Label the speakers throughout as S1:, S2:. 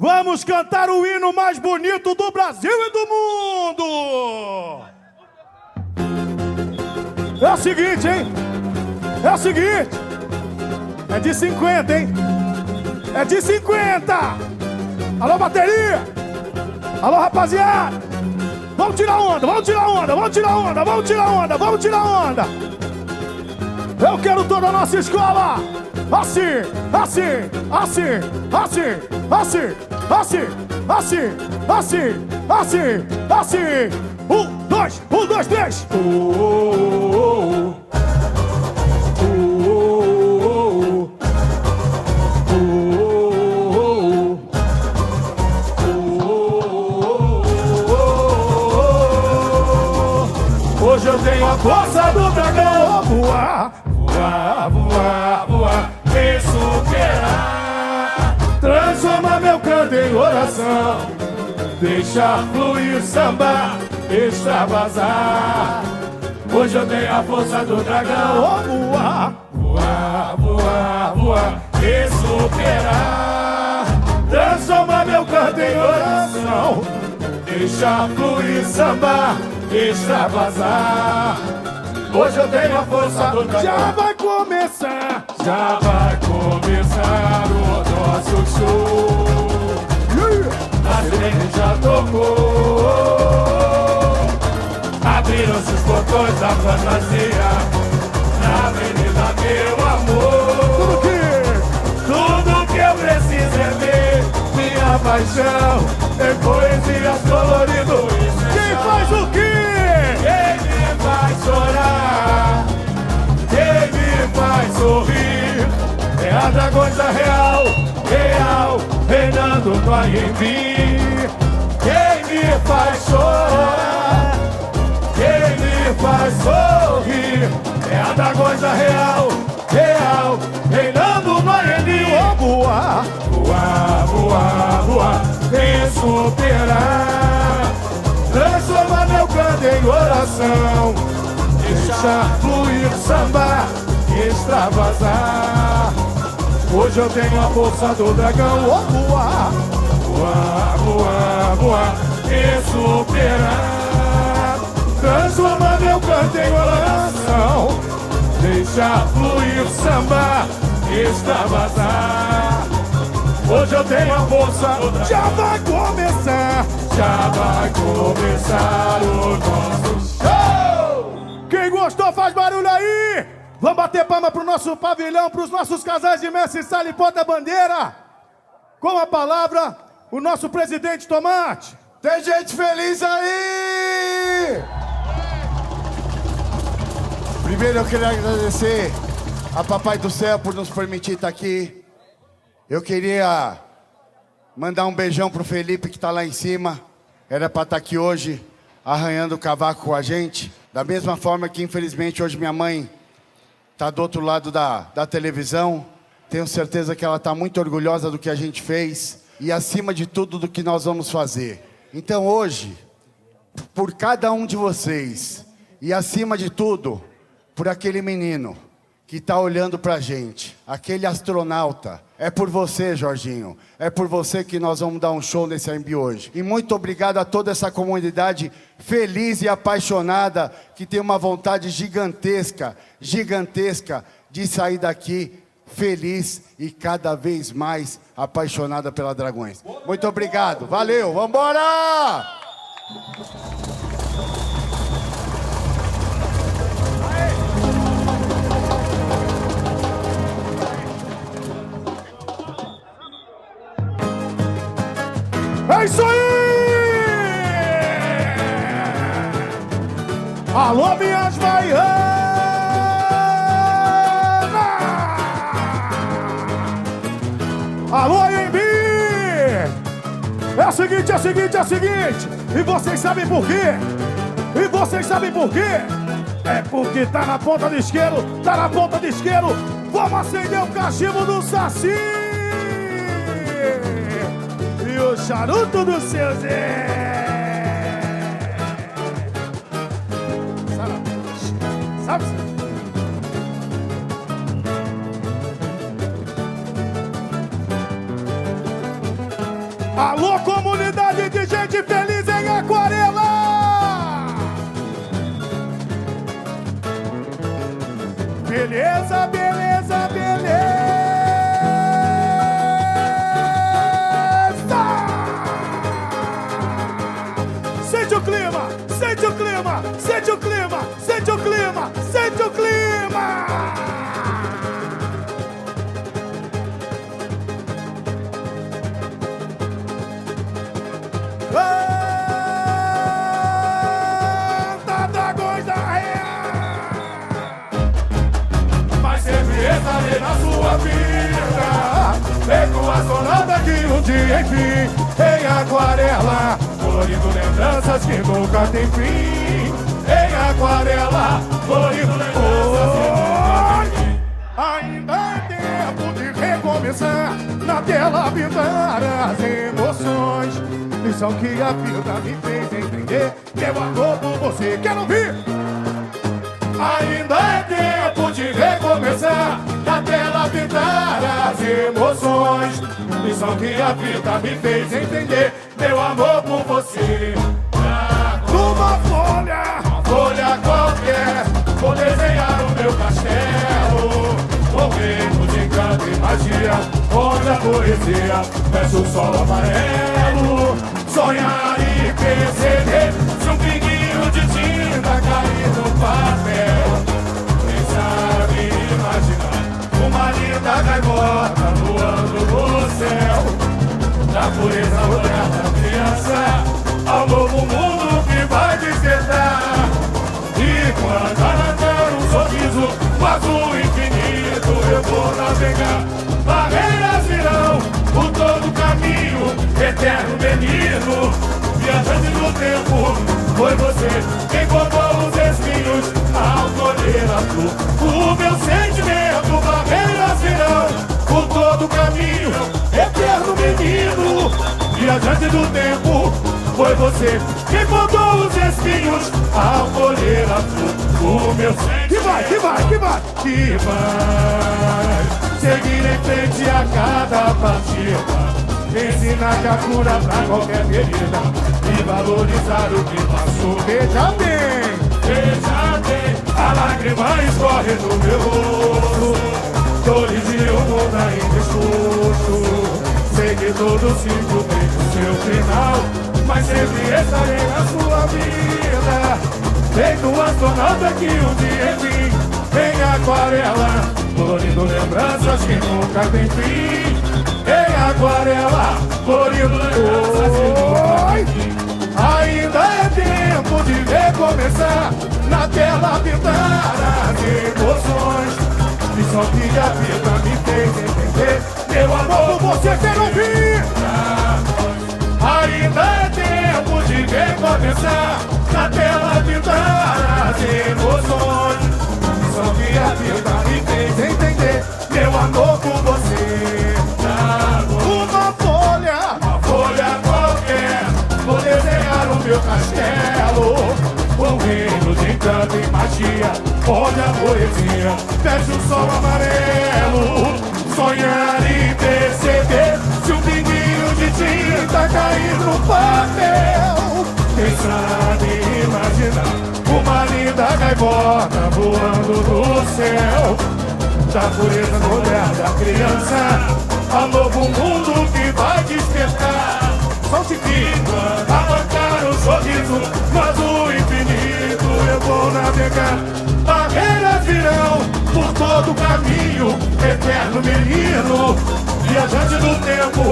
S1: Vamos cantar o hino mais bonito do Brasil e do mundo! É o seguinte, hein? É o seguinte. É de 50, hein? É de 50! Alô, bateria! Alô, rapaziada! Vamos tirar onda, vamos tirar onda, vamos tirar onda, vamos tirar onda, vamos tirar onda! Eu quero toda a nossa escola! Assim, assim, assim, assim, assim, assim, assim, assim, assim, assim. 1, 2, 1, 2, 3. Hoje eu tenho a força do dragão. Voar, voar, voar, voar, me superar. Transforma meu canto em oração. Deixa fluir, samba, extravasar. Hoje eu tenho a força do dragão. Voar, voar, voar, voar, me superar. Transforma meu canto em oração. Deixa fluir, samba, extravasar. Hoje eu tenho a força do dragão. Já vai começar o nosso show. A sirene já tocou. Abriram-se os portões da fantasia. Na avenida, meu amor. Tudo que eu preciso é ver minha paixão em poesias coloridas. Quem faz o quê? Quem me faz chorar, quem me faz sorrir, é a Dragões da Real, real, reinando no Anhembi. Quem me faz chorar, quem me faz sorrir, é a Dragões da Real, real, reinando no Anhembi. Voar, voar, voar, voar, me superar. Transforma meu canto em oração. Deixa fluir, samba, extravasar. Hoje eu tenho a força do dragão. Voar, voar, voar, voar, me superar. Transforma meu canto em oração. Deixa fluir, samba, extravasar. Hoje eu tenho a força. Já vai começar o nosso show! Quem gostou faz barulho aí! Vamos bater palma pro nosso pavilhão, pros nossos casais de mestre sala e porta-bandeira. Com a palavra, o nosso presidente Tomate.
S2: Tem gente feliz aí! Primeiro eu queria agradecer a Papai do Céu por nos permitir estar aqui. Eu queria mandar um beijão pro Felipe que tá lá em cima. Era pra estar aqui hoje, arranhando o cavaco com a gente. Da mesma forma que, infelizmente, hoje minha mãe tá do outro lado da televisão. Tenho certeza que ela tá muito orgulhosa do que a gente fez. E, acima de tudo, do que nós vamos fazer. Então, hoje, por cada um de vocês, e acima de tudo, por aquele menino que tá olhando pra gente, aquele astronauta. É por você, Jorginho. É por você que nós vamos dar um show nesse AMB hoje. E muito obrigado a toda essa comunidade feliz e apaixonada, que tem uma vontade gigantesca, gigantesca, de sair daqui feliz e cada vez mais apaixonada pela Dragões. Muito obrigado. Valeu. Vambora!
S1: É isso aí! Alô, minhas baianas! Alô, Anhembi! É o seguinte, é o seguinte, é o seguinte! E vocês sabem por quê? E vocês sabem por quê? É porque tá na ponta do isqueiro, tá na ponta do isqueiro! Vamos acender o cachimbo do Saci! O charuto do seu Zé. Sabe? Alô, comunidade de gente feliz em Aquarela! Beleza, beleza, beleza! Sente o clima, sente o clima, sente o clima, sente o clima, sente o clima! Mas sempre estarei na sua vida, feito astronauta que um dia enfim, em Aquarela, colorindo lembranças que nunca tem fim. Em Aquarela, colorindo lembranças que nunca tem fim. Ainda é tempo de recomeçar, na tela pintar as emoções. Lição que a vida me fez entender, meu amor por você, quero ouvir! Ainda é tempo de recomeçar, na tela pintar as emoções. Lição que a vida me fez entender, meu amor por você. Numa folha qualquer, vou desenhar o meu castelo, um reino de encanto e magia, onde a poesia desce o sol amarelo. Sonhar e perceber se um pinguinho de tinta cair no papel. Quem sabe imaginar uma linda gaivota voando no céu, da pureza olhar da criança ao novo mundo que vai despertar. E quando arrancar um sorriso, o azul infinito eu vou navegar. Barreiras virão por todo o caminho, eterno menino, viajante do tempo. Foi você quem cortou os espinhos ao colher a flor. O meu sentimento, barreiras virão por todo o caminho, eterno menino, viajante do tempo. Foi você quem cortou os espinhos ao colher a flor. O meu sentimento que vai seguir em frente a cada partida, ensinar que a cura pra qualquer ferida e valorizar o que passou. Veja bem, a lágrima escorre no meu rosto, dores de um mundo ainda exposto. Sei que todo ciclo tem o seu final, mas sempre estarei na sua vida, feito um astronauta que um dia enfim, em Aquarela, colorindo lembranças que nunca tem fim. Em Aquarela, colorindo lembranças que nunca tem fim. Ainda é tempo de recomeçar, na tela pintar as emoções. Lição que a vida me fez entender, meu amor por você quero ouvir. Ainda é tempo de recomeçar, na tela pintar as emoções. Lição que a vida me fez entender, meu amor por você. Uma folha qualquer, vou desenhar o meu castelo, um reino de encanto e magia, onde a poesia desce o sol amarelo. Sonhar e perceber se um pinguinho de tinta cair no papel. Quem sabe imaginar uma linda gaivota voando no céu, da pureza no olhar da criança a novo mundo que vai despertar. Solte pipa, arrancar o sorriso no azul infinito eu vou navegar. Barreiras virão por todo o caminho, eterno menino, viajante do tempo.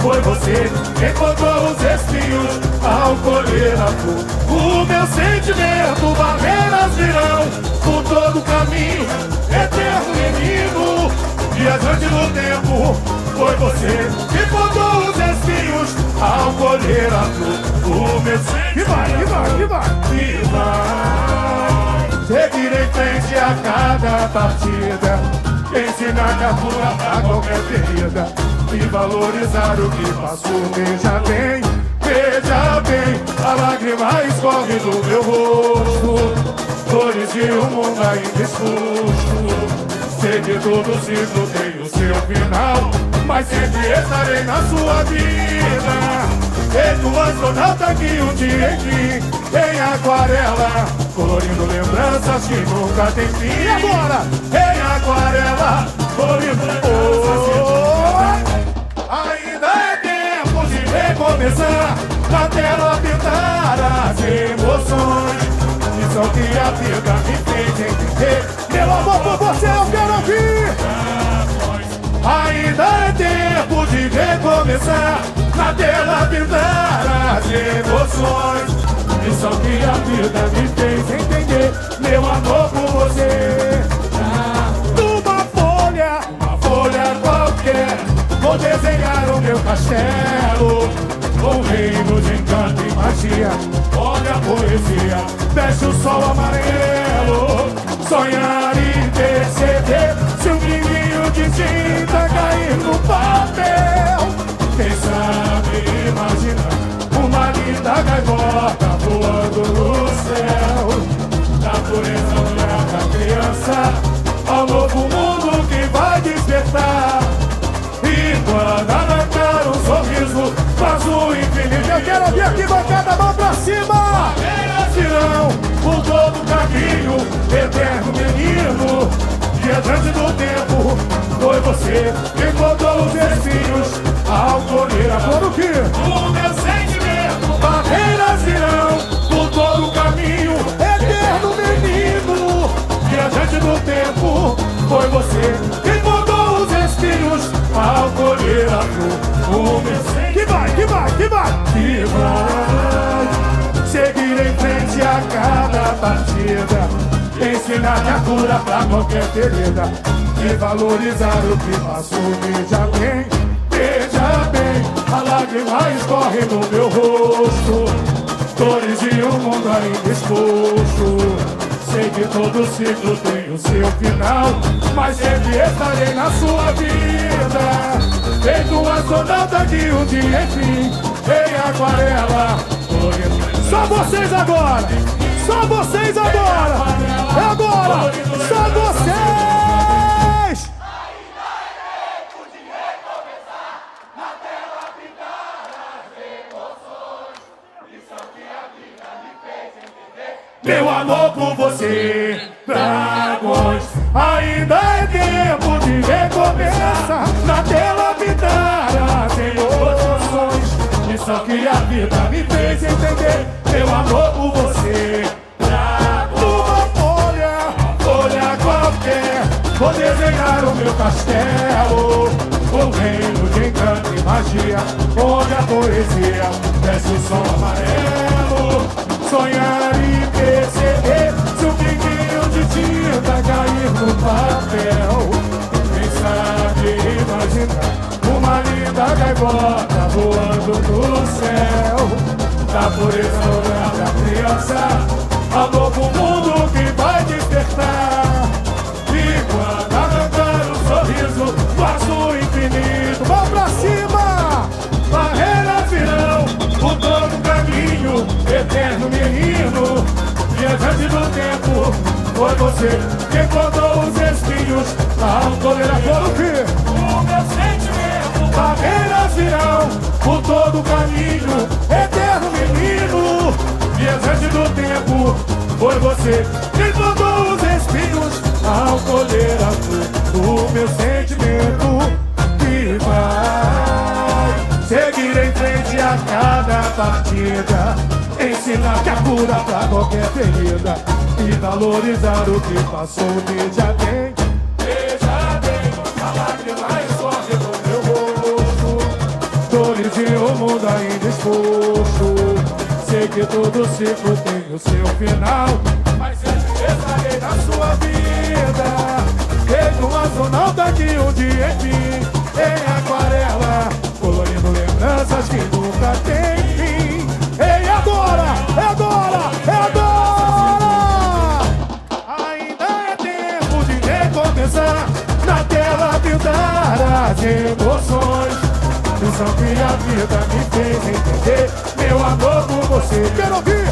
S1: Foi você quem cortou os espinhos ao colher a flor. O meu sentimento, barreiras virão por todo o caminho, eterno menino, viajante do tempo. Foi você que cortou os espinhos ao colher a flor. O meu sentimento que vai seguir em frente a cada partida, ensinar que a cura pra qualquer ferida e valorizar o que passou. Veja bem, a lágrima escorre do meu rosto, dores de um mundo ainda exposto. Sei que todo ciclo tem o seu final, mas sempre estarei na sua vida, astronauta que um dia enfim, em aquarela, colorindo lembranças que nunca tem fim. E agora? Em aquarela, colorindo lembranças que nunca tem fim. Ainda é tempo de recomeçar, na tela pintar as emoções. Isso é o que a vida me fez entender. Meu amor por você eu quero ouvir. Ainda é tempo de recomeçar, na tela pintar as emoções. Isso é o que a vida me fez entender. Meu amor por você. Numa folha qualquer, vou desenhar o meu castelo, um reino de encanto e magia. Olha a poesia, desce o sol amarelo. Sonhar e perceber se um brilhinho de tinta cair no papel. Quem sabe imaginar uma linda gaivota voando no céu. Da pureza do olhar da criança ao novo mundo que vai despertar. E quando arrancar um sorriso, faz o infinito. Eu quero ouvir aqui, bancada, mão pra cima. Irão por todo o caminho, eterno menino. Diante do tempo, foi você que botou os espinhos ao colher a flor do que? O meu sentimento. Barreiras virão por todo o caminho, eterno menino. Diante do tempo, foi você que botou os espinhos ao colher a flor. O meu sentimento. Que vai. Seguir em frente a cada partida, ensinar a cura pra qualquer ferida e valorizar o que passou. Veja bem, a lágrima escorre no meu rosto, dores de um mundo ainda exposto. Sei que todo ciclo tem o seu final, mas sempre estarei na sua vida, feito um astronauta que um dia enfim, em aquarela. Só vocês agora! Só vocês agora! É agora! Só vocês!
S3: Ainda é tempo de recomeçar, na tela pintar as emoções. Isso é o que a vida me fez entender.
S1: Meu amor por você, dragões. Ainda é tempo de recomeçar, na tela pintar as emoções. Isso é o que a vida me fez entender. Meu amor por você, numa folha qualquer, vou desenhar o meu castelo, um reino de encanto e magia, onde a poesia desce o sol amarelo. Sonhar e perceber se um pinguinho de tinta cair no papel. Quem sabe imaginar uma linda gaivota voando no céu. Da pureza do olhar da criança ao novo mundo que vai despertar. E quando arrancar um sorriso, faço o infinito. Vão pra cima! Barreiras virão por todo o caminho, eterno menino. Diante do tempo, foi você que botou os espinhos ao colher a flor do que? O meu sentimento. Barreiras virão por todo o caminho, eterno menino. Diante do tempo, foi você que botou os espinhos ao colher a flor. O meu sentimento que vai seguir em frente a cada partida, ensinar que a cura pra qualquer ferida e valorizar o que passou. Veja bem, a lágrima escorre no meu rosto, dores de um mundo ainda exposto. Sei que todo ciclo tem o seu final, mas sempre estarei na sua vida, feito um astronauta que um dia enfim, em aquarela, colorindo lembranças que nunca tem fim. Ei, agora! Ainda é tempo de recomeçar, na tela pintar as emoções. Isso é o que a vida me fez entender. Meu amor por você, quero ouvir.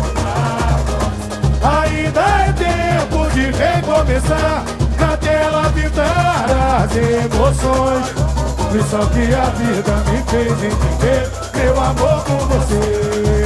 S1: Ainda é tempo de recomeçar, na tela pintar as emoções. Isso é o que a vida me fez entender. Meu amor por você.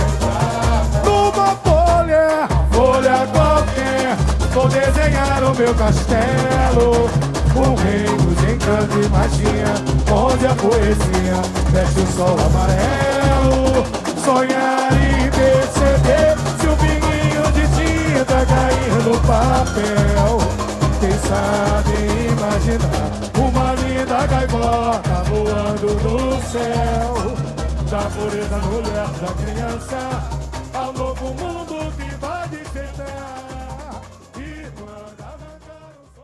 S1: meu castelo, um reino de encanto e magia, onde a poesia veste o sol amarelo. Sonhar e perceber se um pinguinho de tinta cair no papel. Quem sabe imaginar uma linda gaivota voando no céu, da pureza mulher da criança.